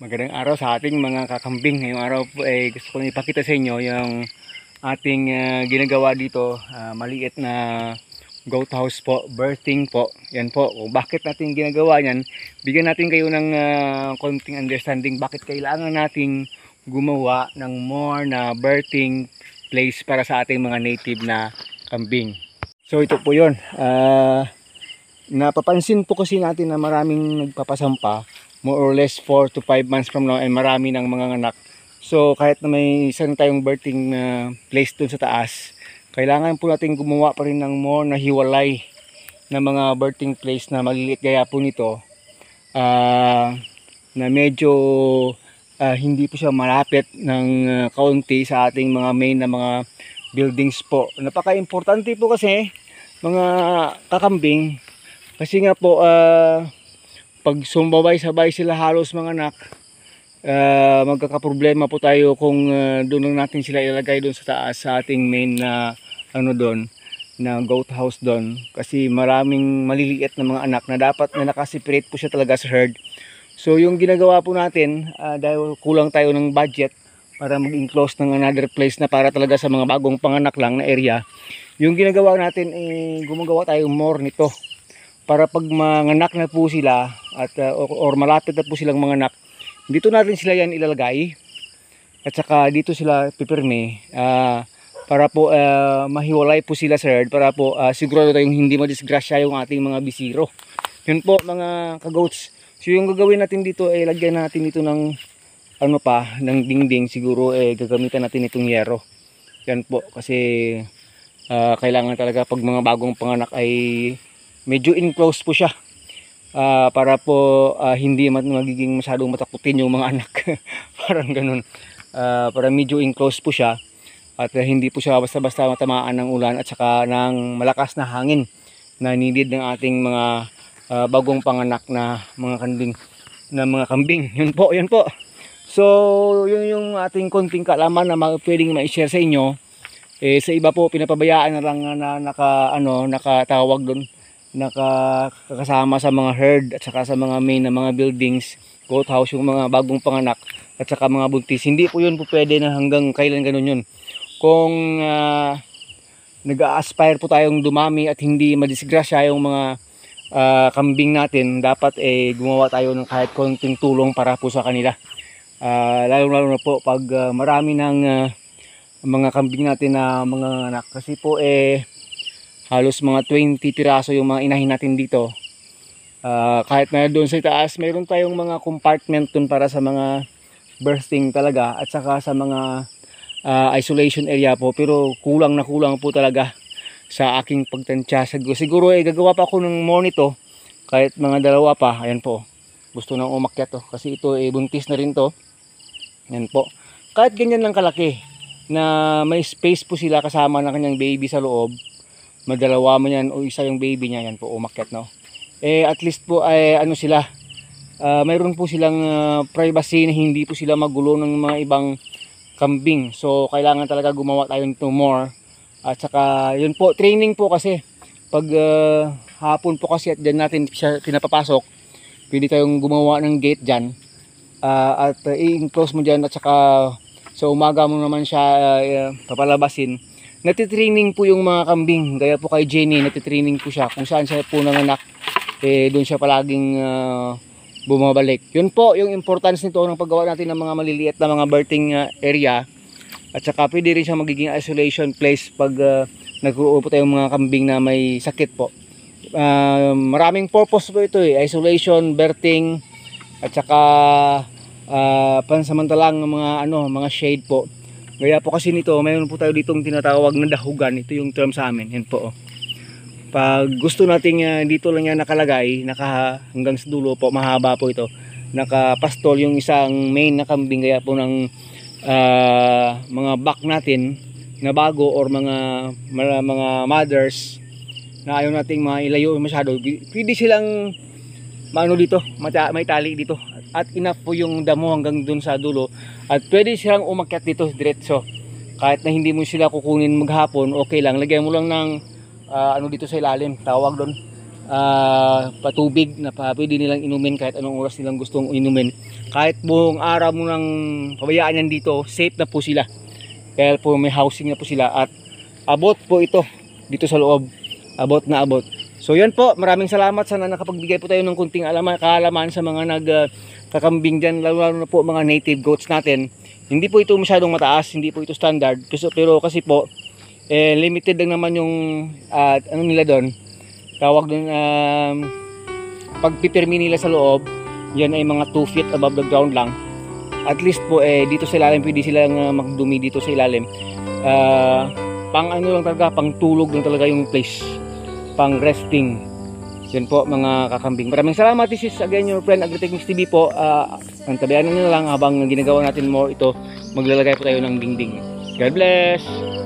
Magandang araw sa ating mga kakambing. Ngayong araw po gusto ko lang ipakita sa inyo yung ating ginagawa dito. Maliit na goat house po, birthing po. Yan po, kung bakit natin ginagawa yan, bigyan natin kayo ng konting understanding bakit kailangan nating gumawa ng more na birthing place para sa ating mga native na kambing. So ito po yun. Napapansin po kasi natin na maraming nagpapasampa more or less 4 to 5 months from now ay marami ng mga anak. So kahit na may isang tayong birthing place dun sa taas, kailangan po natin gumawa pa rin ng more na hiwalay na mga birthing place na maliliit gaya po nito, na medyo hindi po siya malapit ng kaunti sa ating mga main na mga buildings po. Napaka-importante po kasi mga kakambing, kasi nga po pag sumbabay-sabay sila halos mga anak, magkakaproblema po tayo kung doon lang natin sila ilagay doon sa taas sa ating main na doon na goat house doon, kasi maraming maliliit na mga anak na dapat na nakaseparate po siya talaga sa herd. So yung ginagawa po natin, dahil kulang tayo ng budget para mag-enclose ng another place na para talaga sa mga bagong panganak lang na area, yung ginagawa natin gumagawa tayo more nito para pag manganak na po sila at or malapit na po silang manganak, dito natin sila yan ilalagay at saka dito sila pipirme, para po mahiwalay po sila sa herd, para po sigurado tayong hindi madisgrasya yung ating mga bisiro. Yun po mga kagoats. So yung gagawin natin dito lagyan natin dito ng ng dingding. Siguro gagamitan natin itong yero. Yan po kasi kailangan talaga pag mga bagong panganak ay medyo enclosed po siya, para po hindi magiging masyadong matakutin yung mga anak. Parang ganun, para medyo enclosed po siya at hindi po siya basta-basta matamaan ng ulan at saka ng malakas na hangin na needed ng ating mga bagong panganak na mga kambing. Yun po. So yun yung ating konting kaalaman na pwedeng ma-share sa inyo. Sa iba po pinapabayaan na lang na nakatawag doon, nakakasama sa mga herd at saka sa mga main na mga buildings, goat house, yung mga bagong panganak at saka mga buntis. Hindi po yun po pwede na hanggang kailan ganun yun. Kung nag-aspire po tayong dumami at hindi madisgrasya yung mga kambing natin, dapat gumawa tayo ng kahit konting tulong para po sa kanila. Lalo na po pag marami ng mga kambing natin na mga anak, kasi po halos mga 20 piraso yung mga inahin natin dito. Kahit na doon sa taas mayroon tayong mga compartment doon para sa mga birthing talaga at saka sa mga isolation area po, pero kulang po talaga sa aking pagtansya. Siguro gagawa pa ako ng more nito, kahit mga dalawa pa. Ayan po, gusto nang umakyat to kasi ito buntis na rin to. Yan po, kahit ganyan lang kalaki na may space po sila kasama ng kanyang baby sa loob, madalawa man yan o isa yung baby niya, yan po umakyat, no? At least po sila, mayroon po silang privacy na hindi po sila magulo ng mga ibang kambing. So kailangan talaga gumawa tayo nito more. At saka yun po, training po, kasi pag hapon po kasi at dyan natin siya pinapapasok, pwede tayong gumawa ng gate dyan, at i-enclose mo dyan, at saka sa umaga mo naman siya papalabasin. Natitraining po yung mga kambing, gaya po kay Jenny, natitraining po siya kung saan siya po nanganak, doon siya palaging bumabalik. Yun po yung importance nito ng paggawa natin ng mga maliliit na mga birthing area, at saka pwede rin siya magiging isolation place pag nagkaroon po tayong mga kambing na may sakit po. Maraming purpose po ito, isolation, birthing, at saka pansamantalang mga shade po. Gaya po kasi nito, mayroon po tayo ditong tinatawag na dahugan. Ito yung term sa amin. Yan po. Pag gusto nating dito lang yan nakalagay, hanggang sa dulo po, mahaba po ito, nakapastol yung isang main na kambing, gaya po ng mga back natin na bago, or mga mothers na ayaw nating mailayo masyado, pwede silang dito, may tali dito, at enough po yung damo hanggang dun sa dulo, at pwede silang umakyat dito diretso. Kahit na hindi mo sila kukunin maghapon, okay lang, lagyan mo lang ng dito sa ilalim, tawag doon patubig na pwede nilang inumin kahit anong oras nilang gustong inumin. Kahit buong araw mo nang pabayaan yan dito, safe na po sila. Kaya po may housing na po sila at abot po ito dito sa loob. Abot na abot. So yan po, maraming salamat. Sana nakapagbigay po tayo ng kunting kaalaman sa mga nagkakambing dyan, lalo na po mga native goats natin. Hindi po ito masyadong mataas, hindi po ito standard. Pero kasi po, limited lang naman yung ano nila doon. Tawag doon, pagpipirmi nila sa loob, yan ay mga 2 feet above the ground lang. At least po, dito sa ilalim, pwede silang magdumi dito sa ilalim. Pang ano lang talaga, pang tulog lang talaga yung place. Pang resting. Yan po mga kakambing. Maraming salamat. This is again your friend Agritechnics TV po. Antabayanan nyo na lang habang ginagawa natin more ito. Maglalagay po tayo ng dingding. God bless!